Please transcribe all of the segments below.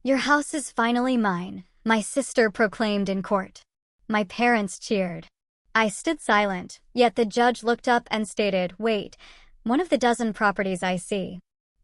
"Your house is finally mine," my sister proclaimed in court. My parents cheered. I stood silent, yet the judge looked up and stated, "Wait, one of the dozen properties I see.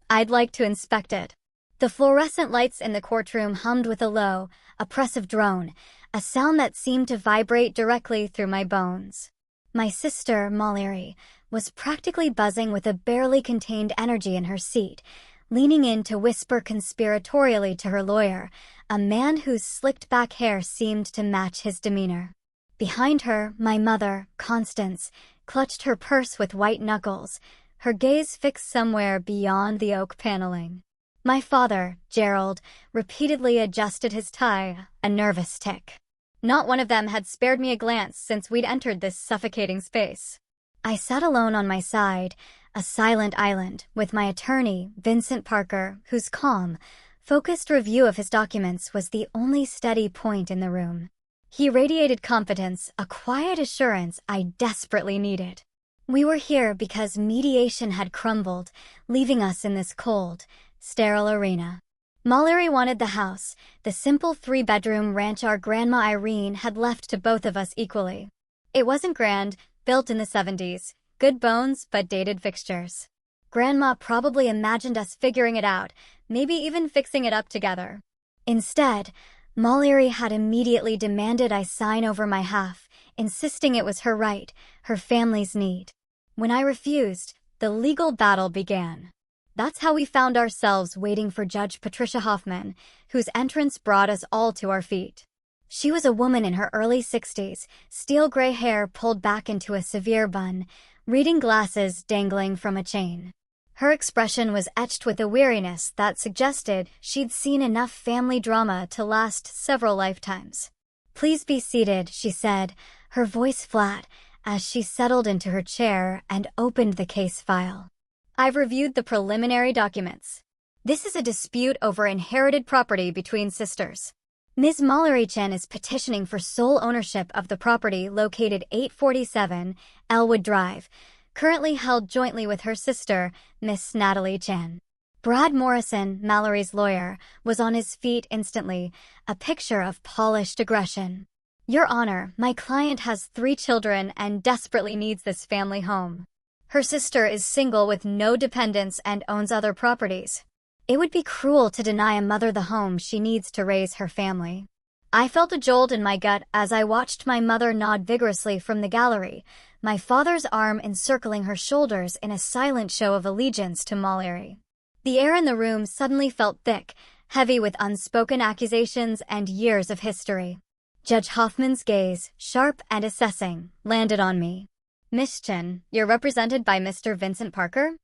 I'd like to inspect it." The fluorescent lights in the courtroom hummed with a low, oppressive drone, a sound that seemed to vibrate directly through my bones. My sister, Mallory, was practically buzzing with a barely contained energy in her seat, leaning in to whisper conspiratorially to her lawyer, a man whose slicked-back hair seemed to match his demeanor. Behind her, my mother, Constance, clutched her purse with white knuckles, her gaze fixed somewhere beyond the oak paneling. My father, Gerald, repeatedly adjusted his tie, a nervous tic. Not one of them had spared me a glance since we'd entered this suffocating space. I sat alone on my side, a silent island, with my attorney, Vincent Parker, whose calm, focused review of his documents was the only steady point in the room. He radiated confidence, a quiet assurance I desperately needed. We were here because mediation had crumbled, leaving us in this cold, sterile arena. Mallory wanted the house, the simple 3-bedroom ranch our Grandma Irene had left to both of us equally. It wasn't grand, built in the 70s, good bones but dated fixtures. Grandma probably imagined us figuring it out, maybe even fixing it up together. Instead, Mallory had immediately demanded I sign over my half, insisting it was her right, her family's need. When I refused, the legal battle began. That's how we found ourselves waiting for Judge Patricia Hoffman, whose entrance brought us all to our feet. She was a woman in her early 60s, steel-gray hair pulled back into a severe bun, reading glasses dangling from a chain. Her expression was etched with a weariness that suggested she'd seen enough family drama to last several lifetimes. "Please be seated," she said, her voice flat, as she settled into her chair and opened the case file. "I've reviewed the preliminary documents. This is a dispute over inherited property between sisters. Ms. Mallory Chen is petitioning for sole ownership of the property located 847 Elwood Drive, currently held jointly with her sister, Miss Natalie Chen." Brad Morrison, Mallory's lawyer, was on his feet instantly, a picture of polished aggression. "Your Honor, my client has 3 children and desperately needs this family home. Her sister is single with no dependents and owns other properties. It would be cruel to deny a mother the home she needs to raise her family." I felt a jolt in my gut as I watched my mother nod vigorously from the gallery, my father's arm encircling her shoulders in a silent show of allegiance to Mallory. The air in the room suddenly felt thick, heavy with unspoken accusations and years of history. Judge Hoffman's gaze, sharp and assessing, landed on me. "Miss Chen, you're represented by Mr. Vincent Parker?"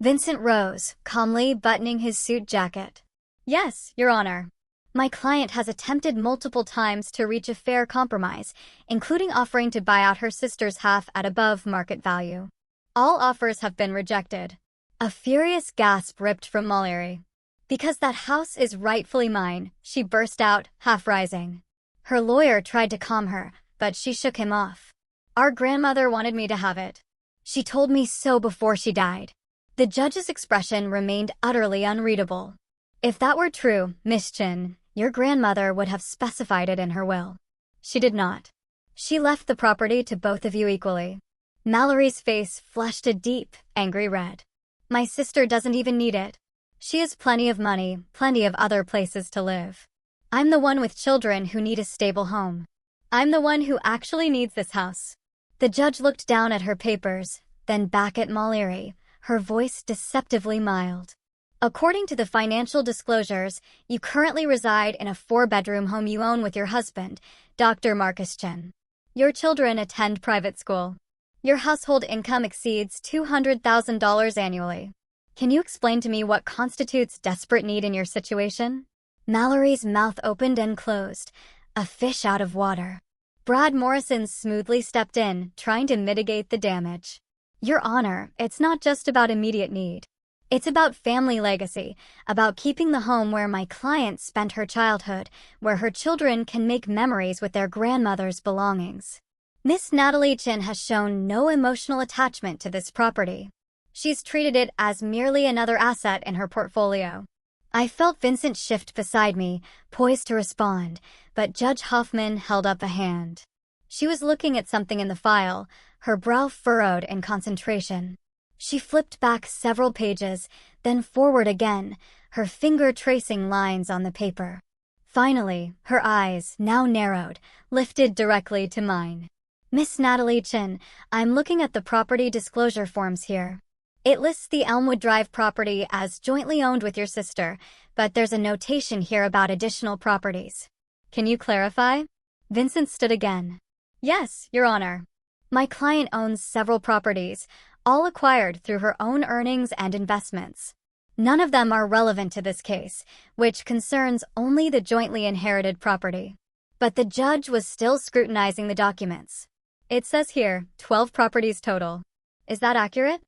Vincent rose, calmly buttoning his suit jacket. "Yes, Your Honor. My client has attempted multiple times to reach a fair compromise, including offering to buy out her sister's half at above market value. All offers have been rejected." A furious gasp ripped from Mallory. "Because that house is rightfully mine," she burst out, half rising. Her lawyer tried to calm her, but she shook him off. "Our grandmother wanted me to have it. She told me so before she died." The judge's expression remained utterly unreadable. "If that were true, Miss Chen, your grandmother would have specified it in her will. She did not. She left the property to both of you equally." Mallory's face flushed a deep, angry red. "My sister doesn't even need it. She has plenty of money, plenty of other places to live. I'm the one with children who need a stable home. I'm the one who actually needs this house." The judge looked down at her papers, then back at Mallory, her voice deceptively mild. "According to the financial disclosures, you currently reside in a 4-bedroom home you own with your husband, Dr. Marcus Chen. Your children attend private school. Your household income exceeds $200,000 annually. Can you explain to me what constitutes desperate need in your situation?" Mallory's mouth opened and closed, a fish out of water. Brad Morrison smoothly stepped in, trying to mitigate the damage. "Your Honor, it's not just about immediate need. It's about family legacy, about keeping the home where my client spent her childhood, where her children can make memories with their grandmother's belongings. Miss Natalie Chen has shown no emotional attachment to this property. She's treated it as merely another asset in her portfolio. I felt Vincent shift beside me, poised to respond, but Judge Hoffman held up a hand. She was looking at something in the file, her brow furrowed in concentration. She flipped back several pages, then forward again, her finger tracing lines on the paper. Finally, her eyes, now narrowed, lifted directly to mine. Miss Natalie Chin, I'm looking at the property disclosure forms here. It lists the Elmwood Drive property as jointly owned with your sister, but there's a notation here about additional properties. Can you clarify? Vincent stood again. Yes, Your Honor. My client owns several properties, all acquired through her own earnings and investments. None of them are relevant to this case, which concerns only the jointly inherited property. But the judge was still scrutinizing the documents. It says here, 12 properties total. Is that accurate?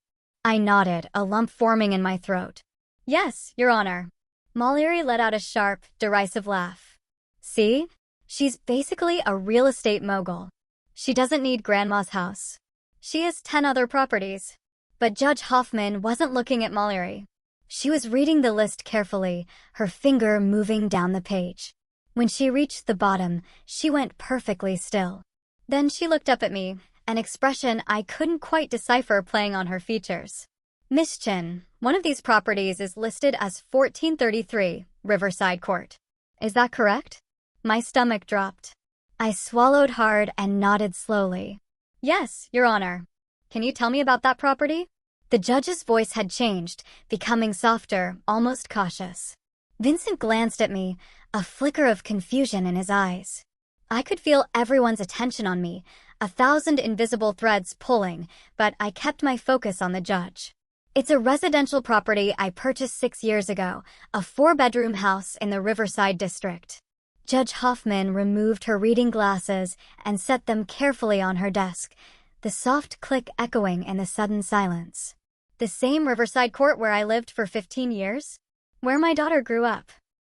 I nodded, a lump forming in my throat. Yes, Your Honor. Mallory let out a sharp, derisive laugh. See? She's basically a real estate mogul. She doesn't need Grandma's house. She has 10 other properties. But Judge Hoffman wasn't looking at Mallory. She was reading the list carefully, her finger moving down the page. When she reached the bottom, she went perfectly still. Then she looked up at me, an expression I couldn't quite decipher playing on her features. Miss Chin, one of these properties is listed as 1433 Riverside Court. Is that correct? My stomach dropped. I swallowed hard and nodded slowly. Yes, Your Honor. Can you tell me about that property? The judge's voice had changed, becoming softer, almost cautious. Vincent glanced at me, a flicker of confusion in his eyes. I could feel everyone's attention on me, 1,000 invisible threads pulling, but I kept my focus on the judge. It's a residential property I purchased 6 years ago, a 4-bedroom house in the Riverside district. Judge Hoffman removed her reading glasses and set them carefully on her desk, the soft click echoing in the sudden silence. The same Riverside Court where I lived for 15 years? Where my daughter grew up.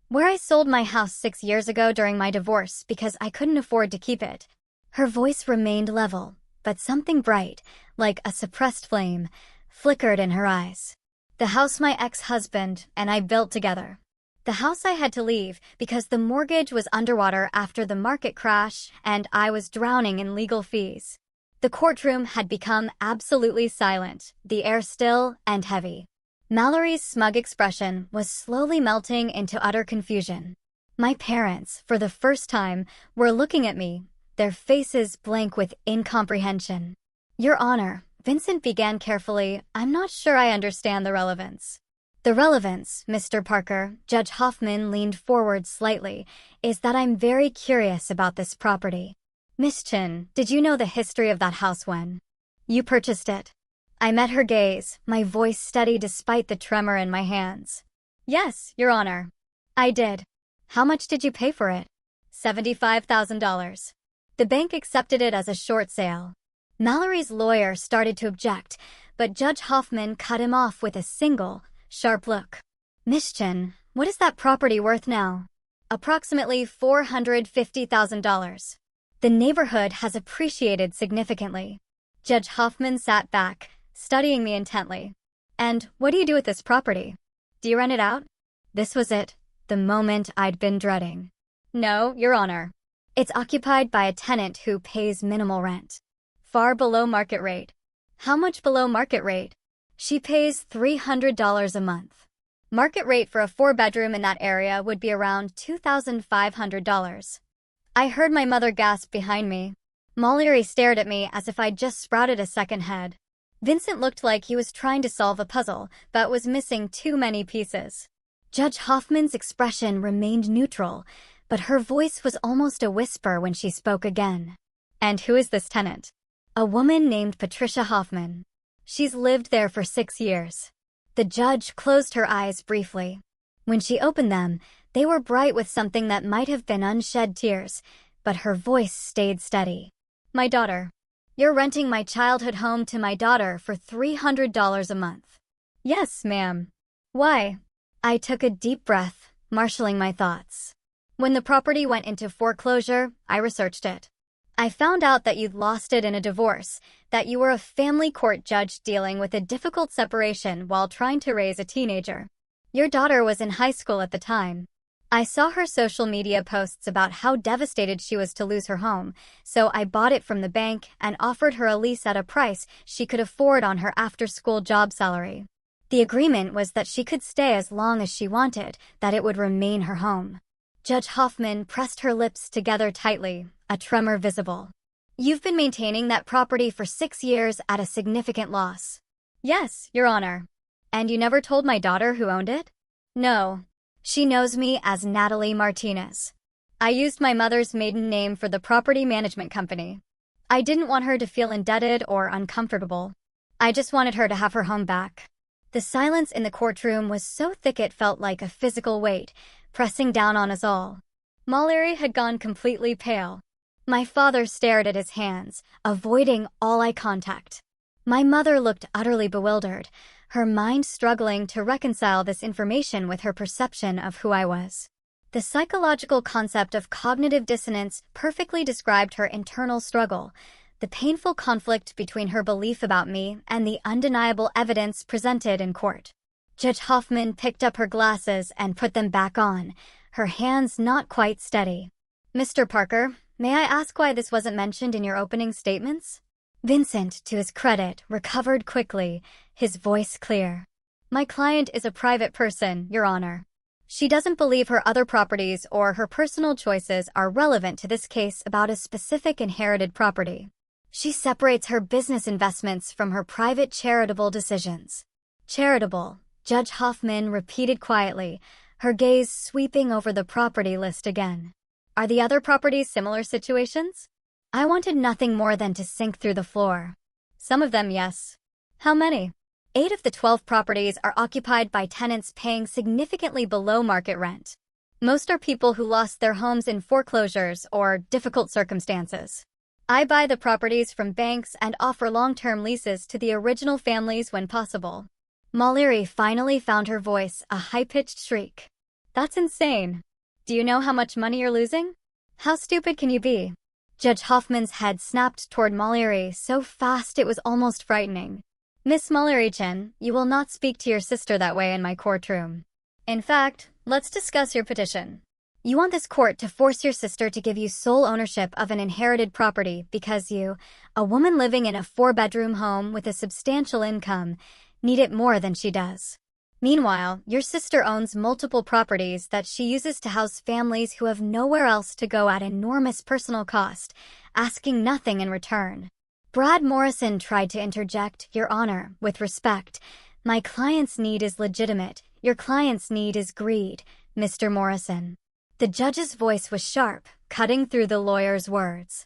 Where I sold my house 6 years ago during my divorce because I couldn't afford to keep it. Her voice remained level, but something bright, like a suppressed flame, flickered in her eyes. The house my ex-husband and I built together. The house I had to leave because the mortgage was underwater after the market crash and I was drowning in legal fees. The courtroom had become absolutely silent, the air still and heavy. Mallory's smug expression was slowly melting into utter confusion. My parents, for the first time, were looking at me, their faces blank with incomprehension. Your Honor, Vincent began carefully, I'm not sure I understand the relevance. The relevance, Mr. Parker, Judge Hoffman leaned forward slightly, is that I'm very curious about this property. Miss Chin, did you know the history of that house when you purchased it? I met her gaze, my voice steady despite the tremor in my hands. Yes, Your Honor. I did. How much did you pay for it? $75,000. The bank accepted it as a short sale. Mallory's lawyer started to object, but Judge Hoffman cut him off with a single, sharp look. Miss Chin, what is that property worth now? Approximately $450,000. The neighborhood has appreciated significantly. Judge Hoffman sat back, studying me intently. And what do you do with this property? Do you rent it out? This was it, the moment I'd been dreading. No, Your Honor. It's occupied by a tenant who pays minimal rent. Far below market rate. How much below market rate? She pays $300 a month. Market rate for a 4-bedroom in that area would be around $2,500. I heard my mother gasp behind me. Mallory stared at me as if I'd just sprouted a second head. Vincent looked like he was trying to solve a puzzle, but was missing too many pieces. Judge Hoffman's expression remained neutral, but her voice was almost a whisper when she spoke again. And who is this tenant? A woman named Patricia Hoffman. She's lived there for 6 years. The judge closed her eyes briefly. When she opened them, they were bright with something that might have been unshed tears, but her voice stayed steady. My daughter. You're renting my childhood home to my daughter for $300 a month. Yes, ma'am. Why? I took a deep breath, marshaling my thoughts. When the property went into foreclosure, I researched it. I found out that you'd lost it in a divorce, that you were a family court judge dealing with a difficult separation while trying to raise a teenager. Your daughter was in high school at the time. I saw her social media posts about how devastated she was to lose her home, so I bought it from the bank and offered her a lease at a price she could afford on her after-school job salary. The agreement was that she could stay as long as she wanted, that it would remain her home. Judge Hoffman pressed her lips together tightly, a tremor visible. You've been maintaining that property for 6 years at a significant loss. Yes, Your Honor. And you never told my daughter who owned it? No. She knows me as Natalie Martinez. I used my mother's maiden name for the property management company. I didn't want her to feel indebted or uncomfortable. I just wanted her to have her home back. The silence in the courtroom was so thick it felt like a physical weight, pressing down on us all. Mallory had gone completely pale. My father stared at his hands, avoiding all eye contact. My mother looked utterly bewildered, her mind struggling to reconcile this information with her perception of who I was. The psychological concept of cognitive dissonance perfectly described her internal struggle, the painful conflict between her belief about me and the undeniable evidence presented in court. Judge Hoffman picked up her glasses and put them back on, her hands not quite steady. Mr. Parker, may I ask why this wasn't mentioned in your opening statements? Vincent, to his credit, recovered quickly, his voice clear. My client is a private person, Your Honor. She doesn't believe her other properties or her personal choices are relevant to this case about a specific inherited property. She separates her business investments from her private charitable decisions. Charitable, Judge Hoffman repeated quietly, her gaze sweeping over the property list again. Are the other properties similar situations? I wanted nothing more than to sink through the floor. Some of them, yes. How many? 8 of the 12 properties are occupied by tenants paying significantly below market rent. Most are people who lost their homes in foreclosures or difficult circumstances. I buy the properties from banks and offer long-term leases to the original families when possible. Mallory finally found her voice, a high-pitched shriek. That's insane. Do you know how much money you're losing? How stupid can you be? Judge Hoffman's head snapped toward Mallory so fast it was almost frightening. Miss Mallory-chan, you will not speak to your sister that way in my courtroom. In fact, let's discuss your petition. You want this court to force your sister to give you sole ownership of an inherited property because you, a woman living in a 4-bedroom home with a substantial income, need it more than she does. Meanwhile, your sister owns multiple properties that she uses to house families who have nowhere else to go at enormous personal cost, asking nothing in return. Brad Morrison tried to interject, Your Honor, with respect. My client's need is legitimate. Your client's need is greed, Mr. Morrison. The judge's voice was sharp, cutting through the lawyer's words.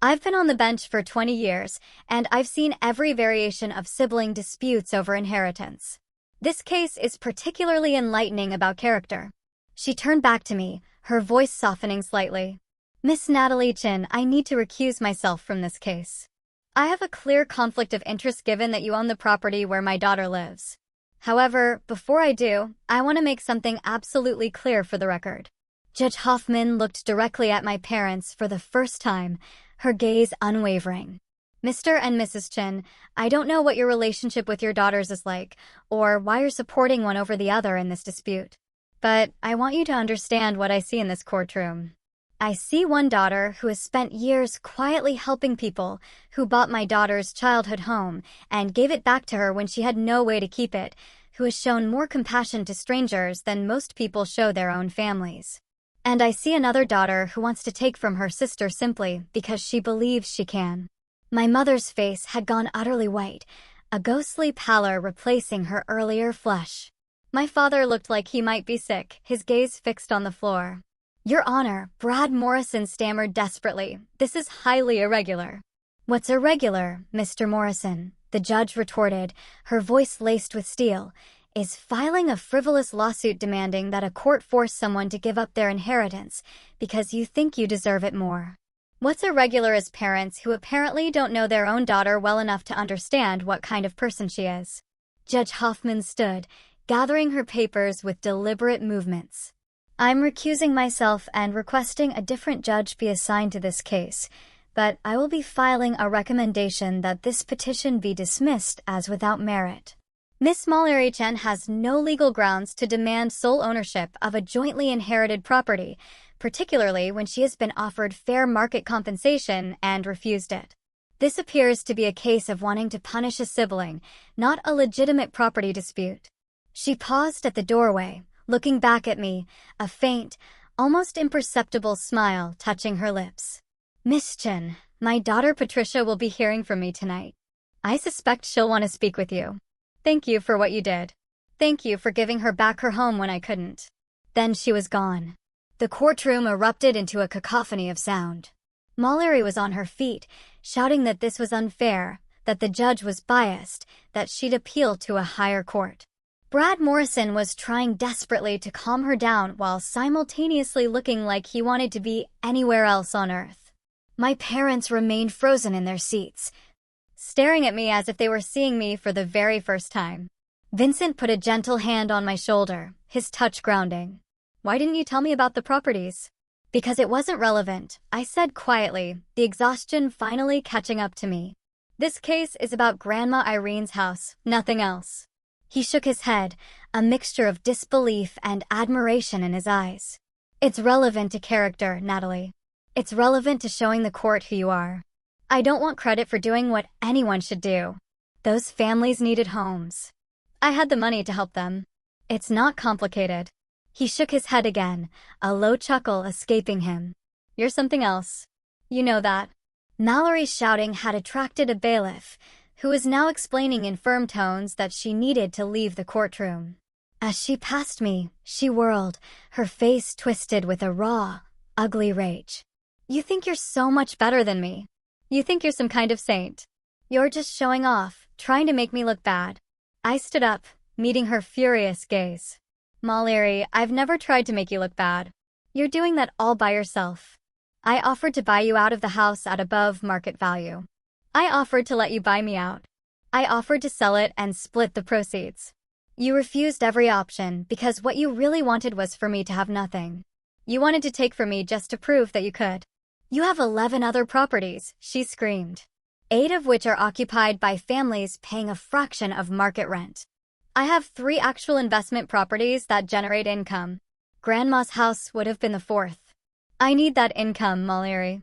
I've been on the bench for 20 years, and I've seen every variation of sibling disputes over inheritance. This case is particularly enlightening about character. She turned back to me, her voice softening slightly. Miss Natalie Chin, I need to recuse myself from this case. I have a clear conflict of interest given that you own the property where my daughter lives. However, before I do, I want to make something absolutely clear for the record. Judge Hoffman looked directly at my parents for the first time, her gaze unwavering. Mr. and Mrs. Chin, I don't know what your relationship with your daughters is like, or why you're supporting one over the other in this dispute. But I want you to understand what I see in this courtroom. I see one daughter who has spent years quietly helping people who bought my daughter's childhood home and gave it back to her when she had no way to keep it, who has shown more compassion to strangers than most people show their own families. And I see another daughter who wants to take from her sister simply because she believes she can. My mother's face had gone utterly white, a ghostly pallor replacing her earlier flush. My father looked like he might be sick, his gaze fixed on the floor. Your Honor, Brad Morrison stammered desperately. This is highly irregular. What's irregular, Mr. Morrison? The judge retorted, her voice laced with steel, is filing a frivolous lawsuit demanding that a court force someone to give up their inheritance because you think you deserve it more. What's irregular is parents who apparently don't know their own daughter well enough to understand what kind of person she is. Judge Hoffman stood, gathering her papers with deliberate movements. I'm recusing myself and requesting a different judge be assigned to this case, but I will be filing a recommendation that this petition be dismissed as without merit. Miss Mallory Chen has no legal grounds to demand sole ownership of a jointly inherited property, particularly when she has been offered fair market compensation and refused it. This appears to be a case of wanting to punish a sibling, not a legitimate property dispute. She paused at the doorway, looking back at me, a faint, almost imperceptible smile touching her lips. Miss Chen, my daughter Patricia will be hearing from me tonight. I suspect she'll want to speak with you. Thank you for what you did. Thank you for giving her back her home when I couldn't. Then she was gone. The courtroom erupted into a cacophony of sound. Mallory was on her feet, shouting that this was unfair, that the judge was biased, that she'd appeal to a higher court. Brad Morrison was trying desperately to calm her down while simultaneously looking like he wanted to be anywhere else on earth. My parents remained frozen in their seats, staring at me as if they were seeing me for the very first time. Vincent put a gentle hand on my shoulder, his touch grounding. Why didn't you tell me about the properties? Because it wasn't relevant, I said quietly, the exhaustion finally catching up to me. This case is about Grandma Irene's house, nothing else. He shook his head, a mixture of disbelief and admiration in his eyes. It's relevant to character, Natalie. It's relevant to showing the court who you are. I don't want credit for doing what anyone should do. Those families needed homes. I had the money to help them. It's not complicated. He shook his head again, a low chuckle escaping him. You're something else. You know that. Mallory's shouting had attracted a bailiff, who was now explaining in firm tones that she needed to leave the courtroom. As she passed me, she whirled, her face twisted with a raw, ugly rage. You think you're so much better than me. You think you're some kind of saint. You're just showing off, trying to make me look bad. I stood up, meeting her furious gaze. Mallory, I've never tried to make you look bad. You're doing that all by yourself. I offered to buy you out of the house at above market value. I offered to let you buy me out. I offered to sell it and split the proceeds. You refused every option because what you really wanted was for me to have nothing. You wanted to take from me just to prove that you could. You have 11 other properties, she screamed. 8 of which are occupied by families paying a fraction of market rent. I have 3 actual investment properties that generate income. Grandma's house would have been the 4th. I need that income, Mallory.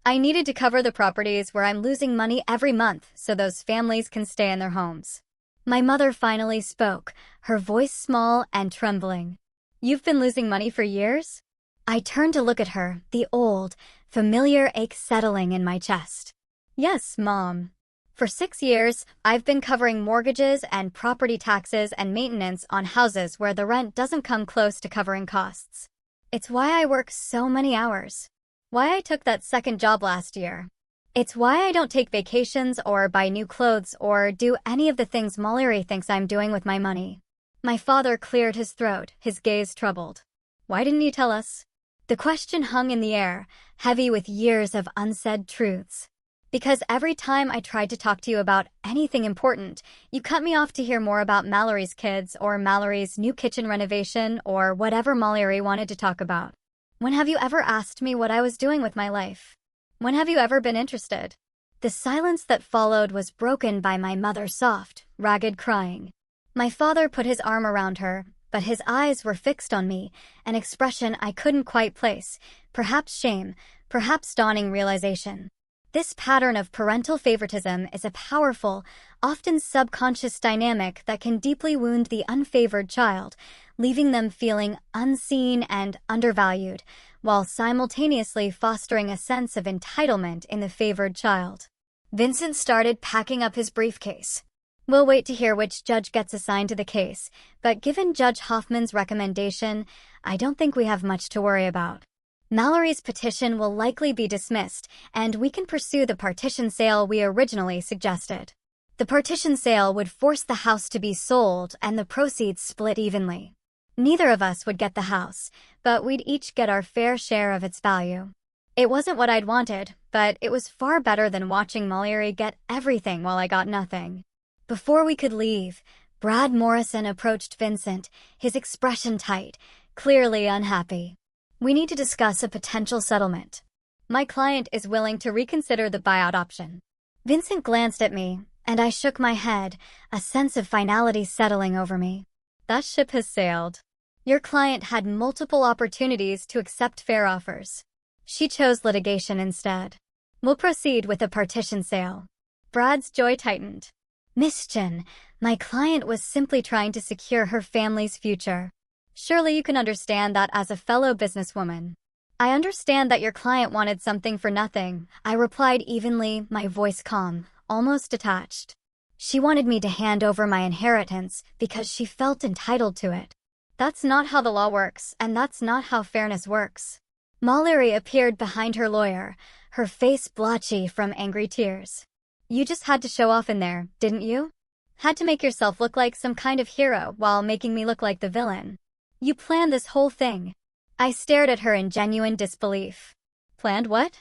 I needed to cover the properties where I'm losing money every month so those families can stay in their homes. My mother finally spoke, her voice small and trembling. You've been losing money for years? I turned to look at her, the old, familiar ache settling in my chest. Yes, Mom. For 6 years, I've been covering mortgages and property taxes and maintenance on houses where the rent doesn't come close to covering costs. It's why I work so many hours. Why I took that second job last year. It's why I don't take vacations or buy new clothes or do any of the things Mallory thinks I'm doing with my money. My father cleared his throat, his gaze troubled. Why didn't you tell us? The question hung in the air, heavy with years of unsaid truths. Because every time I tried to talk to you about anything important, you cut me off to hear more about Mallory's kids or Mallory's new kitchen renovation or whatever Mallory wanted to talk about. When have you ever asked me what I was doing with my life? When have you ever been interested? The silence that followed was broken by my mother's soft, ragged crying. My father put his arm around her, but his eyes were fixed on me, an expression I couldn't quite place, perhaps shame, perhaps dawning realization. This pattern of parental favoritism is a powerful, often subconscious dynamic that can deeply wound the unfavored child, leaving them feeling unseen and undervalued, while simultaneously fostering a sense of entitlement in the favored child. Vincent started packing up his briefcase. We'll wait to hear which judge gets assigned to the case, but given Judge Hoffman's recommendation, I don't think we have much to worry about. Mallory's petition will likely be dismissed, and we can pursue the partition sale we originally suggested. The partition sale would force the house to be sold and the proceeds split evenly. Neither of us would get the house, but we'd each get our fair share of its value. It wasn't what I'd wanted, but it was far better than watching Mallory get everything while I got nothing. Before we could leave, Brad Morrison approached Vincent, his expression tight, clearly unhappy. We need to discuss a potential settlement. My client is willing to reconsider the buyout option. Vincent glanced at me, And I shook my head, a sense of finality settling over me. That ship has sailed. Your client had multiple opportunities to accept fair offers. She chose litigation instead. We'll proceed with a partition sale. Brad's joy tightened. Miss Jin, my client was simply trying to secure her family's future. Surely you can understand that as a fellow businesswoman. I understand that your client wanted something for nothing, I replied evenly, my voice calm, almost detached. She wanted me to hand over my inheritance because she felt entitled to it. That's not how the law works, and that's not how fairness works. Mallory appeared behind her lawyer, her face blotchy from angry tears. You just had to show off in there, didn't you? Had to make yourself look like some kind of hero while making me look like the villain. You planned this whole thing. I stared at her in genuine disbelief. Planned what?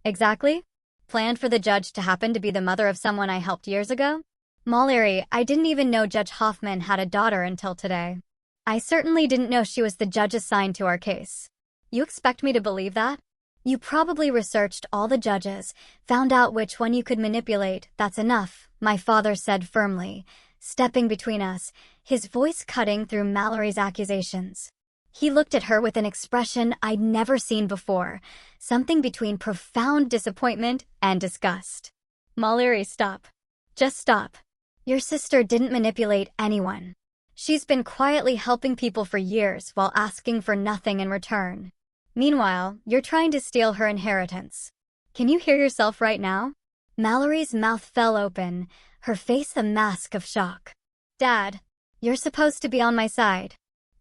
Exactly? Planned for the judge to happen to be the mother of someone I helped years ago? Mallory, I didn't even know Judge Hoffman had a daughter until today. I certainly didn't know she was the judge assigned to our case. You expect me to believe that? You probably researched all the judges, found out which one you could manipulate, that's enough, my father said firmly, stepping between us, his voice cutting through Mallory's accusations. He looked at her with an expression I'd never seen before, something between profound disappointment and disgust. Mallory, stop. Just stop. Your sister didn't manipulate anyone. She's been quietly helping people for years while asking for nothing in return. Meanwhile, you're trying to steal her inheritance. Can you hear yourself right now? Mallory's mouth fell open, her face a mask of shock. Dad, you're supposed to be on my side.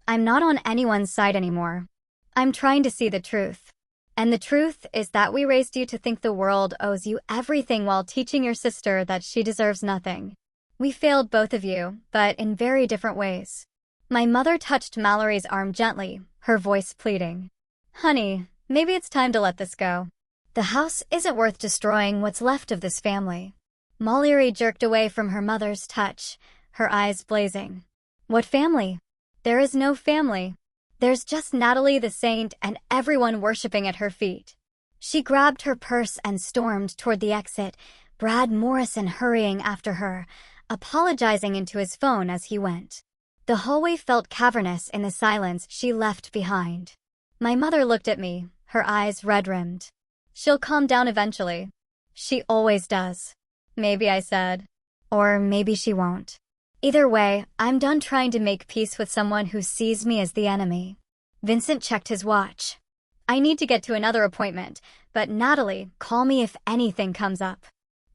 I'm not on anyone's side anymore. I'm trying to see the truth. And the truth is that we raised you to think the world owes you everything while teaching your sister that she deserves nothing. We failed both of you, but in very different ways. My mother touched Mallory's arm gently, her voice pleading. Honey, maybe it's time to let this go. The house isn't worth destroying what's left of this family. Mallory jerked away from her mother's touch, her eyes blazing. What family? There is no family. There's just Natalie the saint and everyone worshipping at her feet. She grabbed her purse and stormed toward the exit, Brad Morrison hurrying after her, apologizing into his phone as he went. The hallway felt cavernous in the silence she left behind. My mother looked at me, her eyes red-rimmed. She'll calm down eventually. She always does. Maybe, I said. Or maybe she won't. Either way, I'm done trying to make peace with someone who sees me as the enemy. Vincent checked his watch. I need to get to another appointment, but Natalie, call me if anything comes up.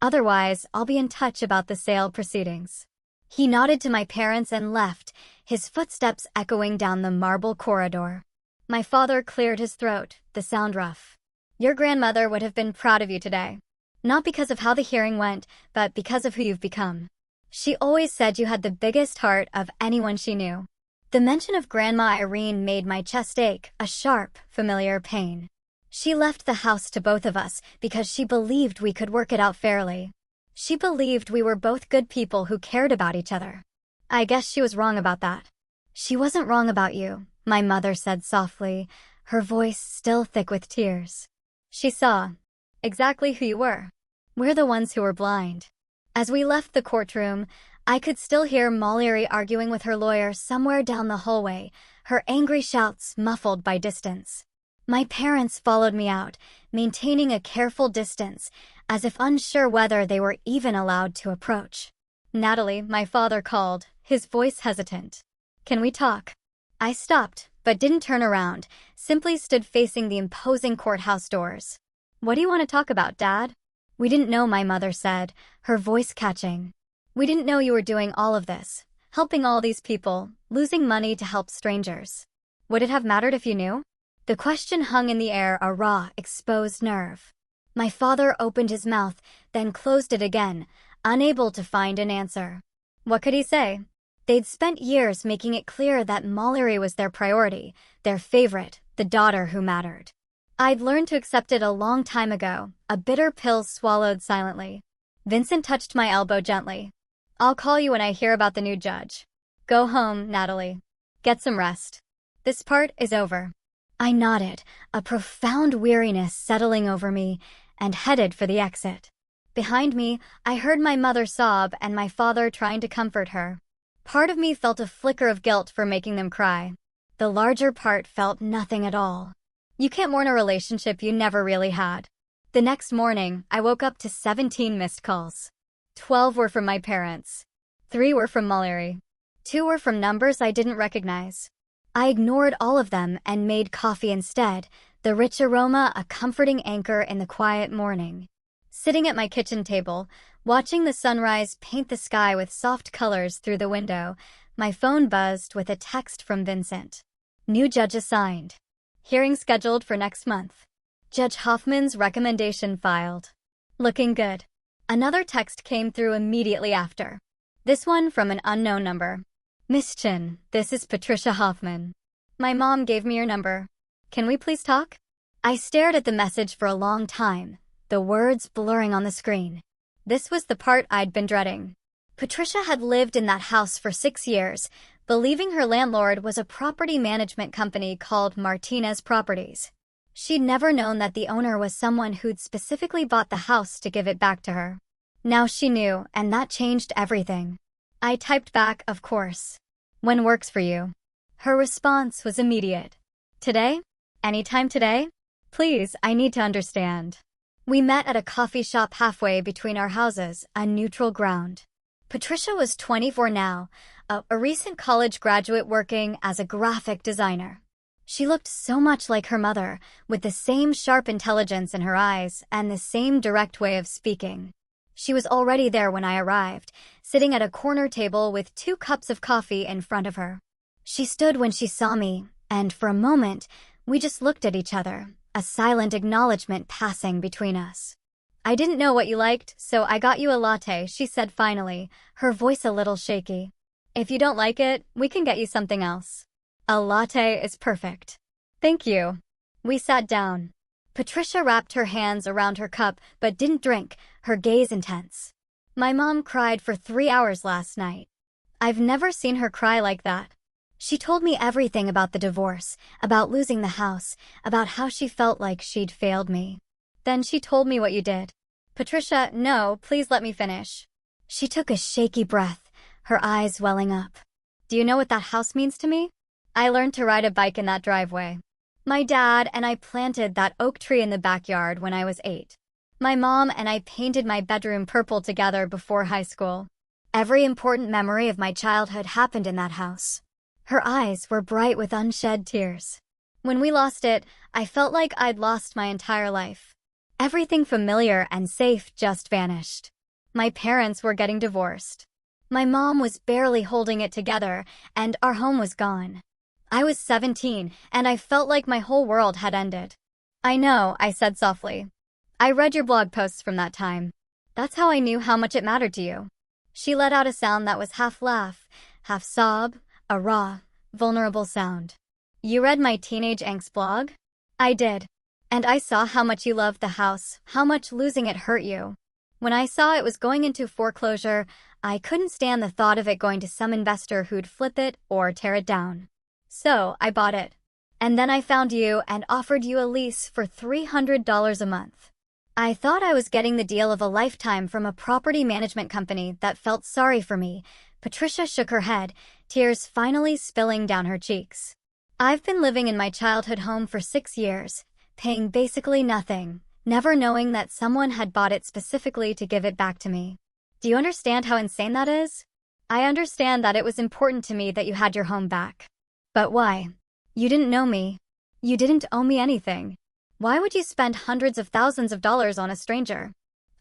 Otherwise, I'll be in touch about the sale proceedings. He nodded to my parents and left, his footsteps echoing down the marble corridor. My father cleared his throat, the sound rough. Your grandmother would have been proud of you today. Not because of how the hearing went, but because of who you've become. She always said you had the biggest heart of anyone she knew. The mention of Grandma Irene made my chest ache, a sharp, familiar pain. She left the house to both of us because she believed we could work it out fairly. She believed we were both good people who cared about each other. I guess she was wrong about that. She wasn't wrong about you, my mother said softly, her voice still thick with tears. She saw exactly who you were. We're the ones who were blind. As we left the courtroom, I could still hear Mallory arguing with her lawyer somewhere down the hallway, her angry shouts muffled by distance. My parents followed me out, maintaining a careful distance, as if unsure whether they were even allowed to approach. Natalie, my father called, his voice hesitant. Can we talk? I stopped, but didn't turn around, simply stood facing the imposing courthouse doors. What do you want to talk about, Dad? We didn't know, my mother said, her voice catching. We didn't know you were doing all of this, helping all these people, losing money to help strangers. Would it have mattered if you knew? The question hung in the air, a raw, exposed nerve. My father opened his mouth, then closed it again, unable to find an answer. What could he say? They'd spent years making it clear that Mallory was their priority, their favorite, the daughter who mattered. I'd learned to accept it a long time ago, a bitter pill swallowed silently. Vincent touched my elbow gently. I'll call you when I hear about the new judge. Go home, Natalie. Get some rest. This part is over. I nodded, a profound weariness settling over me, and headed for the exit. Behind me, I heard my mother sob and my father trying to comfort her. Part of me felt a flicker of guilt for making them cry. The larger part felt nothing at all. You can't mourn a relationship you never really had. The next morning, I woke up to 17 missed calls. 12 were from my parents. 3 were from Mallory. 2 were from numbers I didn't recognize. I ignored all of them and made coffee instead, the rich aroma a comforting anchor in the quiet morning. Sitting at my kitchen table, watching the sunrise paint the sky with soft colors through the window, my phone buzzed with a text from Vincent. New judge assigned. Hearing scheduled for next month. Judge Hoffman's recommendation filed. Looking good. Another text came through immediately after. This one from an unknown number. Miss Chin, this is Patricia Hoffman. My mom gave me your number. Can we please talk? I stared at the message for a long time, the words blurring on the screen. This was the part I'd been dreading. Patricia had lived in that house for 6 years, believing her landlord was a property management company called Martinez Properties. She'd never known that the owner was someone who'd specifically bought the house to give it back to her. Now she knew, and that changed everything. I typed back, of course. When works for you? Her response was immediate. Today? Anytime today? Please, I need to understand. We met at a coffee shop halfway between our houses, on neutral ground. Patricia was 24 now, a recent college graduate working as a graphic designer. She looked so much like her mother, with the same sharp intelligence in her eyes and the same direct way of speaking. She was already there when I arrived, sitting at a corner table with 2 cups of coffee in front of her. She stood when she saw me, and for a moment, we just looked at each other, a silent acknowledgement passing between us. I didn't know what you liked, so I got you a latte, she said finally, her voice a little shaky. If you don't like it, we can get you something else. A latte is perfect. Thank you. We sat down. Patricia wrapped her hands around her cup but didn't drink, her gaze intense. My mom cried for 3 hours last night. I've never seen her cry like that. She told me everything about the divorce, about losing the house, about how she felt like she'd failed me. Then she told me what you did. Patricia, no, please let me finish. She took a shaky breath, her eyes welling up. Do you know what that house means to me? I learned to ride a bike in that driveway. My dad and I planted that oak tree in the backyard when I was 8. My mom and I painted my bedroom purple together before high school. Every important memory of my childhood happened in that house. Her eyes were bright with unshed tears. When we lost it, I felt like I'd lost my entire life. Everything familiar and safe just vanished. My parents were getting divorced. My mom was barely holding it together, and our home was gone. I was 17, and I felt like my whole world had ended. I know, I said softly. I read your blog posts from that time. That's how I knew how much it mattered to you. She let out a sound that was half laugh, half sob, a raw, vulnerable sound. You read my teenage angst blog? I did. And I saw how much you loved the house, how much losing it hurt you. When I saw it was going into foreclosure, I couldn't stand the thought of it going to some investor who'd flip it or tear it down. So I bought it. And then I found you and offered you a lease for $300 a month. I thought I was getting the deal of a lifetime from a property management company that felt sorry for me. Patricia shook her head, tears finally spilling down her cheeks. I've been living in my childhood home for 6 years, paying basically nothing, never knowing that someone had bought it specifically to give it back to me. Do you understand how insane that is? I understand that it was important to me that you had your home back. But why? You didn't know me. You didn't owe me anything. Why would you spend hundreds of thousands of dollars on a stranger?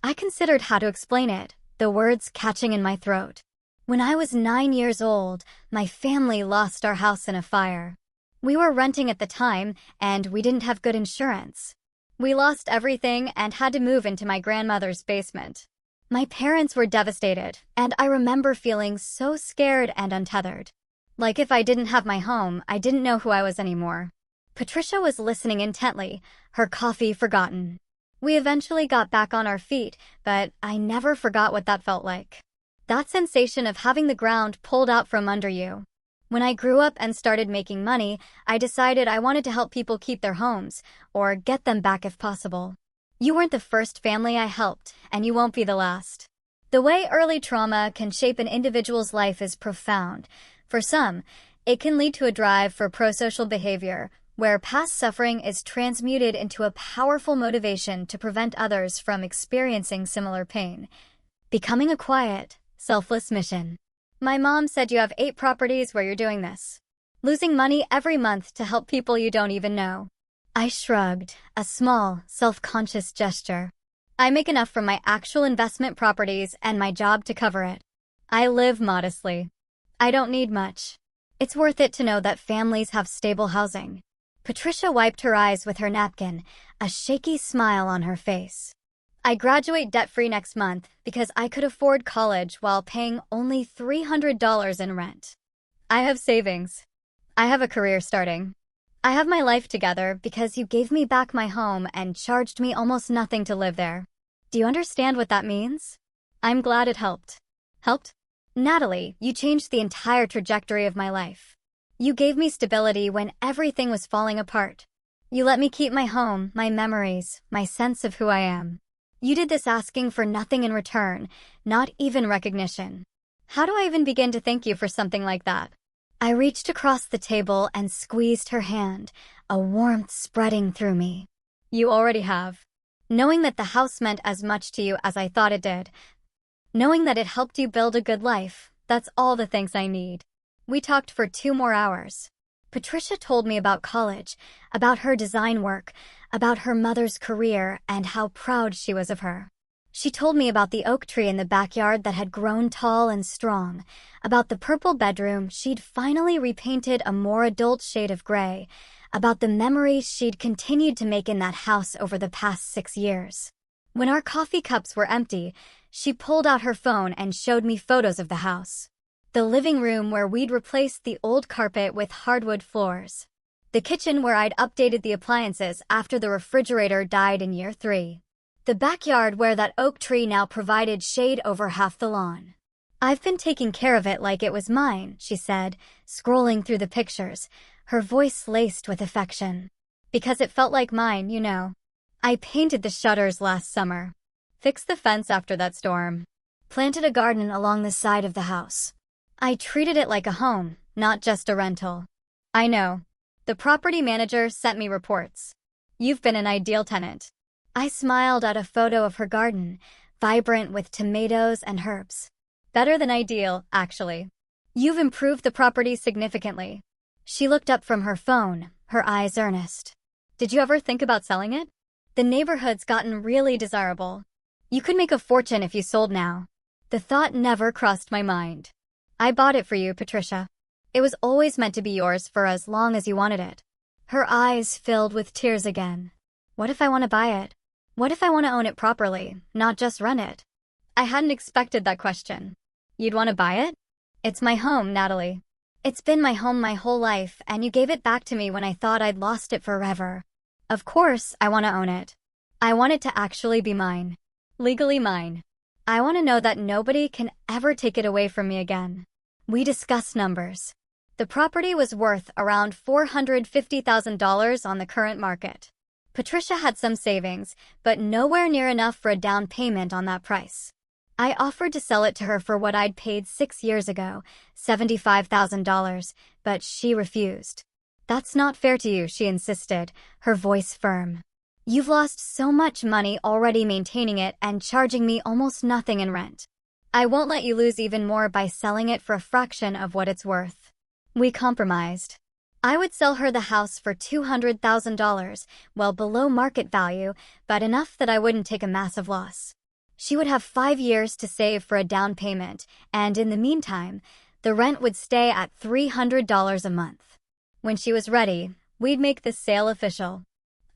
I considered how to explain it, the words catching in my throat. When I was 9 years old, my family lost our house in a fire. We were renting at the time, and we didn't have good insurance. We lost everything and had to move into my grandmother's basement. My parents were devastated, and I remember feeling so scared and untethered. Like if I didn't have my home, I didn't know who I was anymore. Patricia was listening intently, her coffee forgotten. We eventually got back on our feet, but I never forgot what that felt like. That sensation of having the ground pulled out from under you. When I grew up and started making money, I decided I wanted to help people keep their homes, or get them back if possible. You weren't the first family I helped, and you won't be the last. The way early trauma can shape an individual's life is profound. For some, it can lead to a drive for prosocial behavior, where past suffering is transmuted into a powerful motivation to prevent others from experiencing similar pain. Becoming a quiet, selfless mission. My mom said you have 8 properties where you're doing this. Losing money every month to help people you don't even know. I shrugged, a small, self-conscious gesture. I make enough from my actual investment properties and my job to cover it. I live modestly. I don't need much. It's worth it to know that families have stable housing. Patricia wiped her eyes with her napkin, a shaky smile on her face. I graduate debt-free next month because I could afford college while paying only $300 in rent. I have savings. I have a career starting. I have my life together because you gave me back my home and charged me almost nothing to live there. Do you understand what that means? I'm glad it helped. Helped? Natalie, you changed the entire trajectory of my life. You gave me stability when everything was falling apart. You let me keep my home, my memories, my sense of who I am. You did this asking for nothing in return, not even recognition. How do I even begin to thank you for something like that? I reached across the table and squeezed her hand, a warmth spreading through me. You already have. Knowing that the house meant as much to you as I thought it did. Knowing that it helped you build a good life, that's all the thanks I need. We talked for 2 more hours. Patricia told me about college, about her design work, about her mother's career, and how proud she was of her. She told me about the oak tree in the backyard that had grown tall and strong, about the purple bedroom she'd finally repainted a more adult shade of gray, about the memories she'd continued to make in that house over the past 6 years. When our coffee cups were empty, she pulled out her phone and showed me photos of the house. The living room where we'd replaced the old carpet with hardwood floors. The kitchen where I'd updated the appliances after the refrigerator died in year 3. The backyard where that oak tree now provided shade over half the lawn. I've been taking care of it like it was mine, she said, scrolling through the pictures, her voice laced with affection. Because it felt like mine, you know. I painted the shutters last summer. Fixed the fence after that storm. Planted a garden along the side of the house. I treated it like a home, not just a rental. I know. The property manager sent me reports. You've been an ideal tenant. I smiled at a photo of her garden, vibrant with tomatoes and herbs. Better than ideal, actually. You've improved the property significantly. She looked up from her phone, her eyes earnest. Did you ever think about selling it? The neighborhood's gotten really desirable. You could make a fortune if you sold now. The thought never crossed my mind. I bought it for you, Patricia. It was always meant to be yours for as long as you wanted it. Her eyes filled with tears again. What if I want to buy it? What if I want to own it properly, not just rent it? I hadn't expected that question. You'd want to buy it? It's my home, Natalie. It's been my home my whole life, and you gave it back to me when I thought I'd lost it forever. Of course, I want to own it. I want it to actually be mine. Legally mine. I want to know that nobody can ever take it away from me again. We discussed numbers. The property was worth around $450,000 on the current market. Patricia had some savings, but nowhere near enough for a down payment on that price. I offered to sell it to her for what I'd paid 6 years ago, $75,000, but she refused. That's not fair to you, she insisted, her voice firm. You've lost so much money already maintaining it and charging me almost nothing in rent. I won't let you lose even more by selling it for a fraction of what it's worth. We compromised. I would sell her the house for $200,000, well below market value, but enough that I wouldn't take a massive loss. She would have 5 years to save for a down payment, and in the meantime, the rent would stay at $300 a month. When she was ready, we'd make the sale official.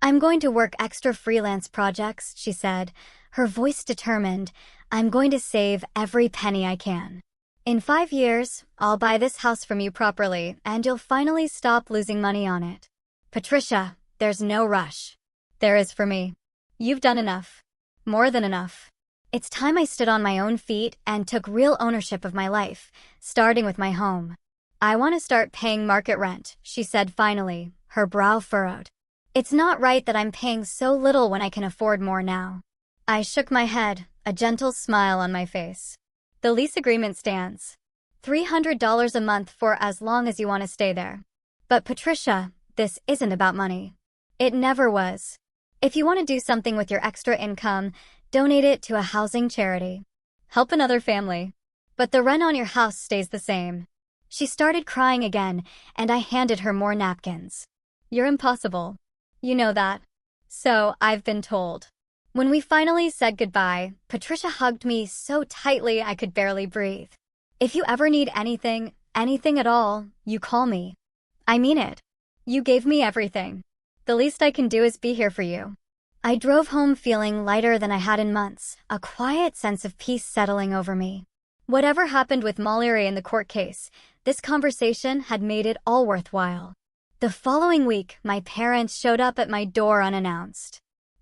I'm going to work extra freelance projects, she said, her voice determined. I'm going to save every penny I can. In 5 years, I'll buy this house from you properly, and you'll finally stop losing money on it. Patricia, there's no rush. There is for me. You've done enough. More than enough. It's time I stood on my own feet and took real ownership of my life, starting with my home. I want to start paying market rent, she said finally, her brow furrowed. It's not right that I'm paying so little when I can afford more now. I shook my head, a gentle smile on my face. The lease agreement stands. $300 a month for as long as you want to stay there. But Patricia, this isn't about money. It never was. If you want to do something with your extra income, donate it to a housing charity. Help another family. But the rent on your house stays the same. She started crying again, and I handed her more napkins. You're impossible. You know that. So, I've been told. When we finally said goodbye, Patricia hugged me so tightly I could barely breathe. If you ever need anything at all, you call me. I mean it. You gave me everything. The least I can do is be here for you. I drove home feeling lighter than I had in months, a quiet sense of peace settling over me. Whatever happened with Mallory in the court case, this conversation had made it all worthwhile. The following week, my parents showed up at my door unannounced.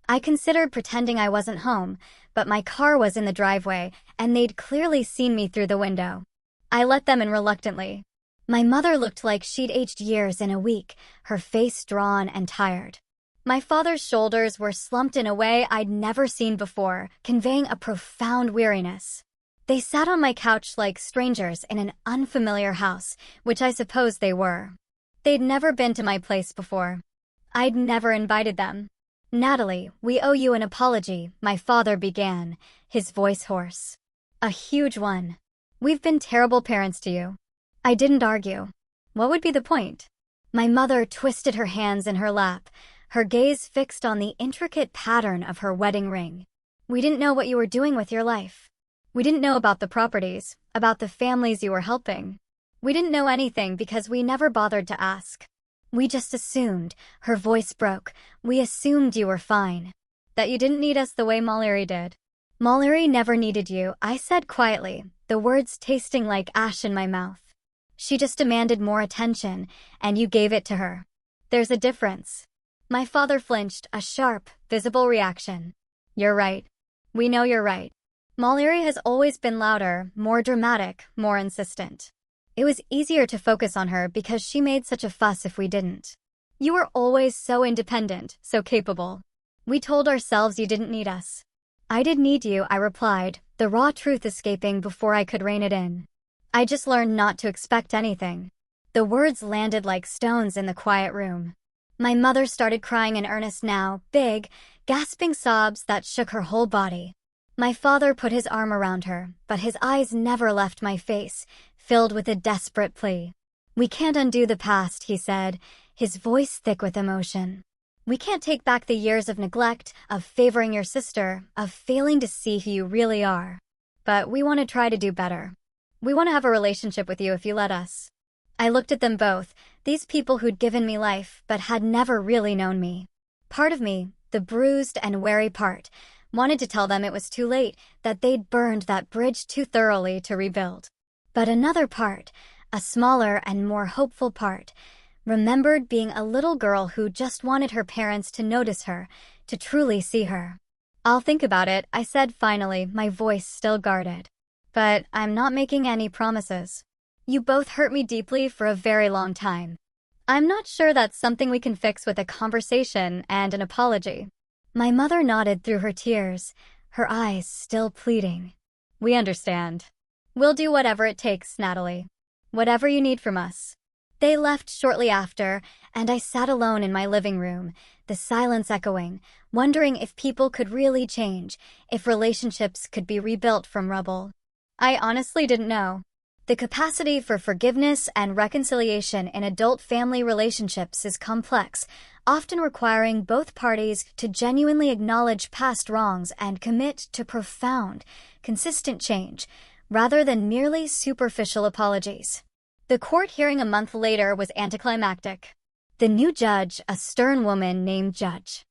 I considered pretending I wasn't home, but my car was in the driveway, and they'd clearly seen me through the window. I let them in reluctantly. My mother looked like she'd aged years in a week, her face drawn and tired. My father's shoulders were slumped in a way I'd never seen before, conveying a profound weariness. They sat on my couch like strangers in an unfamiliar house, which I suppose they were. They'd never been to my place before. I'd never invited them. Natalie, we owe you an apology, my father began, his voice hoarse. A huge one. We've been terrible parents to you. I didn't argue. What would be the point? My mother twisted her hands in her lap, her gaze fixed on the intricate pattern of her wedding ring. We didn't know what you were doing with your life. We didn't know about the properties, about the families you were helping. We didn't know anything because we never bothered to ask. We just assumed, her voice broke, we assumed you were fine. That you didn't need us the way Mallory did. Mallory never needed you, I said quietly, the words tasting like ash in my mouth. She just demanded more attention, and you gave it to her. There's a difference. My father flinched, a sharp, visible reaction. You're right. We know you're right. Mallory has always been louder, more dramatic, more insistent. It was easier to focus on her because she made such a fuss if we didn't. You were always so independent, so capable. We told ourselves you didn't need us. I did need you, I replied, the raw truth escaping before I could rein it in. I just learned not to expect anything. The words landed like stones in the quiet room. My mother started crying in earnest now, big, gasping sobs that shook her whole body. My father put his arm around her, but his eyes never left my face, filled with a desperate plea. We can't undo the past, he said, his voice thick with emotion. We can't take back the years of neglect, of favoring your sister, of failing to see who you really are. But we want to try to do better. We want to have a relationship with you if you let us. I looked at them both, these people who'd given me life but had never really known me. Part of me, the bruised and wary part, wanted to tell them it was too late, that they'd burned that bridge too thoroughly to rebuild. But another part, a smaller and more hopeful part, remembered being a little girl who just wanted her parents to notice her, to truly see her. I'll think about it, I said finally, my voice still guarded. But I'm not making any promises. You both hurt me deeply for a very long time. I'm not sure that's something we can fix with a conversation and an apology. My mother nodded through her tears, her eyes still pleading. We understand. We'll do whatever it takes, Natalie. Whatever you need from us. They left shortly after, and I sat alone in my living room, the silence echoing, wondering if people could really change, if relationships could be rebuilt from rubble. I honestly didn't know. The capacity for forgiveness and reconciliation in adult family relationships is complex, often requiring both parties to genuinely acknowledge past wrongs and commit to profound, consistent change, rather than merely superficial apologies. The court hearing a month later was anticlimactic. The new judge, a stern woman named Judge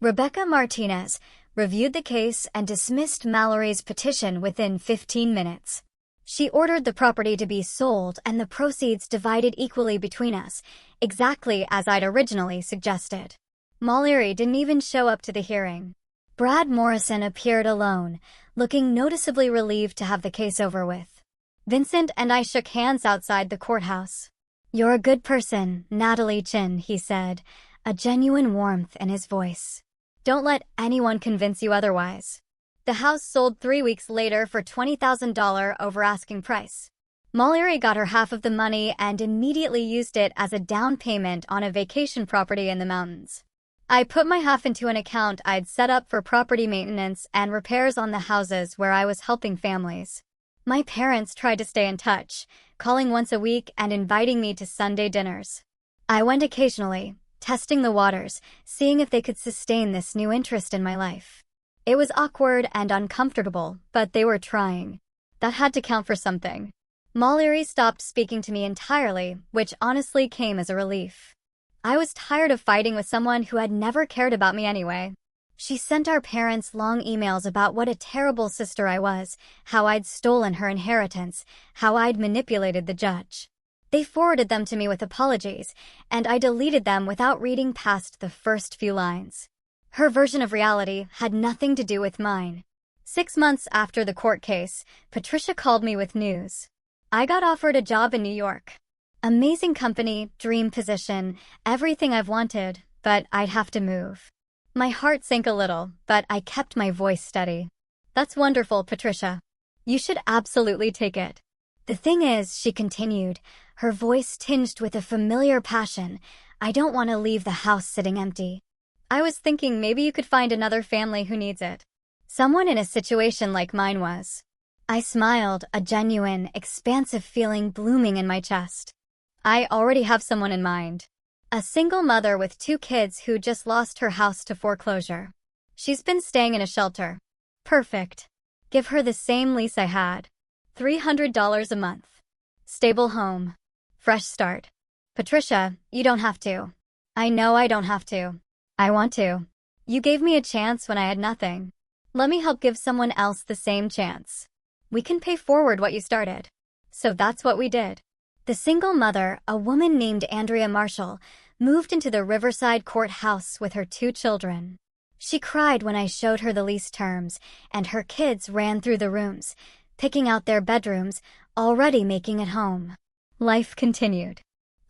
Rebecca Martinez, reviewed the case and dismissed Mallory's petition within 15 minutes. She ordered the property to be sold and the proceeds divided equally between us, exactly as I'd originally suggested. Mallory didn't even show up to the hearing. Brad Morrison appeared alone, looking noticeably relieved to have the case over with. Vincent and I shook hands outside the courthouse. You're a good person, Natalie Chin, he said, a genuine warmth in his voice. Don't let anyone convince you otherwise. The house sold 3 weeks later for $20,000 over asking price. Mallory got her half of the money and immediately used it as a down payment on a vacation property in the mountains. I put my half into an account I'd set up for property maintenance and repairs on the houses where I was helping families. My parents tried to stay in touch, calling once a week and inviting me to Sunday dinners. I went occasionally, testing the waters, seeing if they could sustain this new interest in my life. It was awkward and uncomfortable, but they were trying. That had to count for something. Mallory stopped speaking to me entirely, which honestly came as a relief. I was tired of fighting with someone who had never cared about me anyway. She sent our parents long emails about what a terrible sister I was, how I'd stolen her inheritance, how I'd manipulated the judge. They forwarded them to me with apologies, and I deleted them without reading past the first few lines. Her version of reality had nothing to do with mine. 6 months after the court case, Patricia called me with news. I got offered a job in New York. Amazing company, dream position, everything I've wanted, but I'd have to move. My heart sank a little, but I kept my voice steady. That's wonderful, Patricia. You should absolutely take it. The thing is, she continued, her voice tinged with a familiar passion, I don't want to leave the house sitting empty. I was thinking maybe you could find another family who needs it. Someone in a situation like mine was. I smiled, a genuine, expansive feeling blooming in my chest. I already have someone in mind. A single mother with 2 kids who just lost her house to foreclosure. She's been staying in a shelter. Perfect. Give her the same lease I had. $300 a month. Stable home. Fresh start. Patricia, you don't have to. I know I don't have to. I want to. You gave me a chance when I had nothing. Let me help give someone else the same chance. We can pay forward what you started. So that's what we did. The single mother, a woman named Andrea Marshall, moved into the Riverside courthouse with her 2 children. She cried when I showed her the lease terms, and her kids ran through the rooms, picking out their bedrooms, already making it home. Life continued.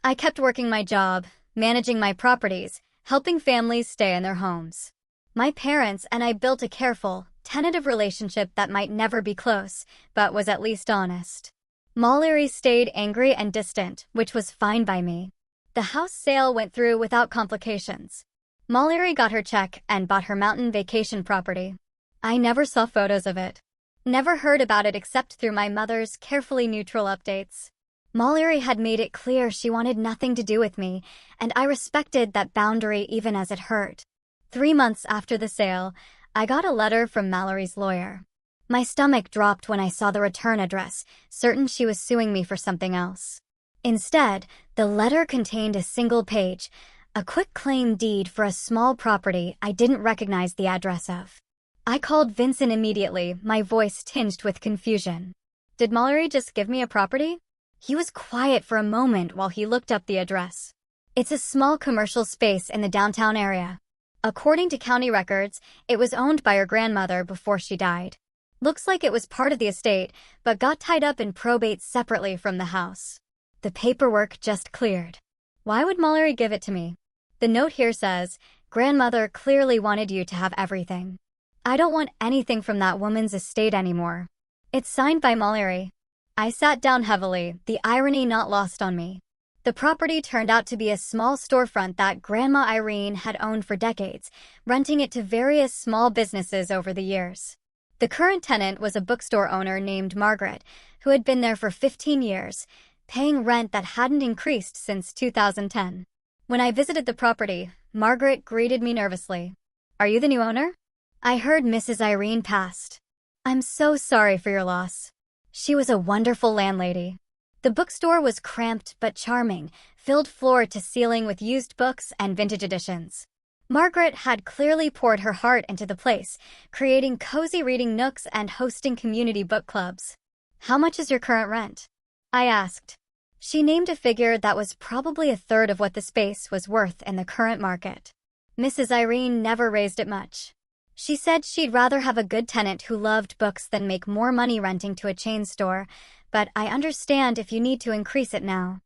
I kept working my job, managing my properties, helping families stay in their homes. My parents and I built a careful, tentative relationship that might never be close, but was at least honest. Mallory stayed angry and distant, which was fine by me. The house sale went through without complications. Mallory got her check and bought her mountain vacation property. I never saw photos of it. Never heard about it except through my mother's carefully neutral updates. Mallory had made it clear she wanted nothing to do with me, and I respected that boundary even as it hurt. 3 months after the sale, I got a letter from Mallory's lawyer. My stomach dropped when I saw the return address, certain she was suing me for something else. Instead, the letter contained a single page, a quitclaim deed for a small property I didn't recognize the address of. I called Vincent immediately, my voice tinged with confusion. Did Mallory just give me a property? He was quiet for a moment while he looked up the address. It's a small commercial space in the downtown area. According to county records, it was owned by her grandmother before she died. Looks like it was part of the estate, but got tied up in probate separately from the house. The paperwork just cleared. Why would Mallory give it to me? The note here says, Grandmother clearly wanted you to have everything. I don't want anything from that woman's estate anymore. It's signed by Mallory. I sat down heavily, the irony not lost on me. The property turned out to be a small storefront that Grandma Irene had owned for decades, renting it to various small businesses over the years. The current tenant was a bookstore owner named Margaret, who had been there for 15 years, paying rent that hadn't increased since 2010. When I visited the property, Margaret greeted me nervously. Are you the new owner? I heard Mrs. Irene passed. I'm so sorry for your loss. She was a wonderful landlady. The bookstore was cramped but charming, filled floor to ceiling with used books and vintage editions. Margaret had clearly poured her heart into the place, creating cozy reading nooks and hosting community book clubs. How much is your current rent? I asked. She named a figure that was probably a third of what the space was worth in the current market. Mrs. Irene never raised it much. She said she'd rather have a good tenant who loved books than make more money renting to a chain store, but I understand if you need to increase it now.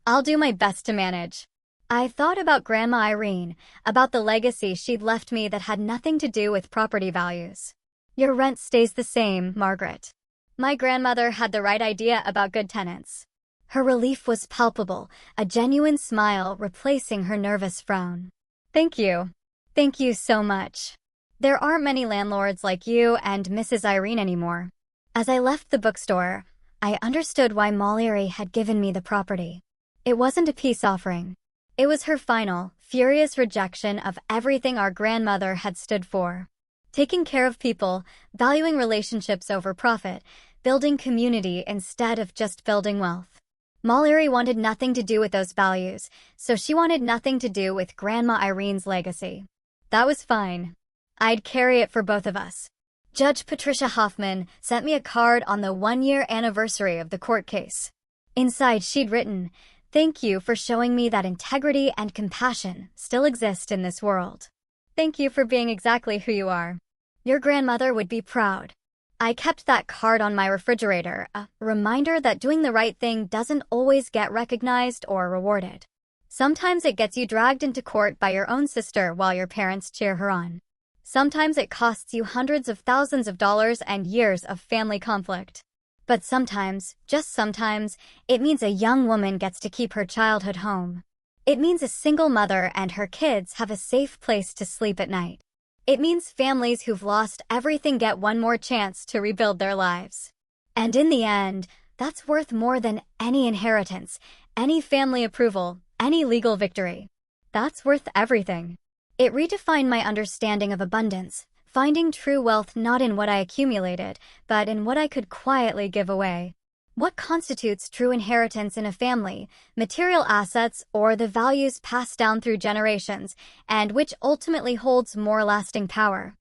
I'll do my best to manage. I thought about Grandma Irene, about the legacy she'd left me that had nothing to do with property values. Your rent stays the same, Margaret. My grandmother had the right idea about good tenants. Her relief was palpable, a genuine smile replacing her nervous frown. Thank you. Thank you so much. There aren't many landlords like you and Mrs. Irene anymore. As I left the bookstore, I understood why Molly had given me the property. It wasn't a peace offering. It was her final, furious rejection of everything our grandmother had stood for. Taking care of people, valuing relationships over profit, building community instead of just building wealth. Molly wanted nothing to do with those values, so she wanted nothing to do with Grandma Irene's legacy. That was fine. I'd carry it for both of us. Judge Patricia Hoffman sent me a card on the 1-year anniversary of the court case. Inside she'd written, "Thank you for showing me that integrity and compassion still exist in this world. Thank you for being exactly who you are. Your grandmother would be proud." I kept that card on my refrigerator, a reminder that doing the right thing doesn't always get recognized or rewarded. Sometimes it gets you dragged into court by your own sister while your parents cheer her on. Sometimes it costs you hundreds of thousands of dollars and years of family conflict. But sometimes, just sometimes, it means a young woman gets to keep her childhood home. It means a single mother and her kids have a safe place to sleep at night. It means families who've lost everything get one more chance to rebuild their lives. And in the end, that's worth more than any inheritance, any family approval, any legal victory. That's worth everything. It redefined my understanding of abundance, finding true wealth not in what I accumulated, but in what I could quietly give away. What constitutes true inheritance in a family, material assets or the values passed down through generations, and which ultimately holds more lasting power?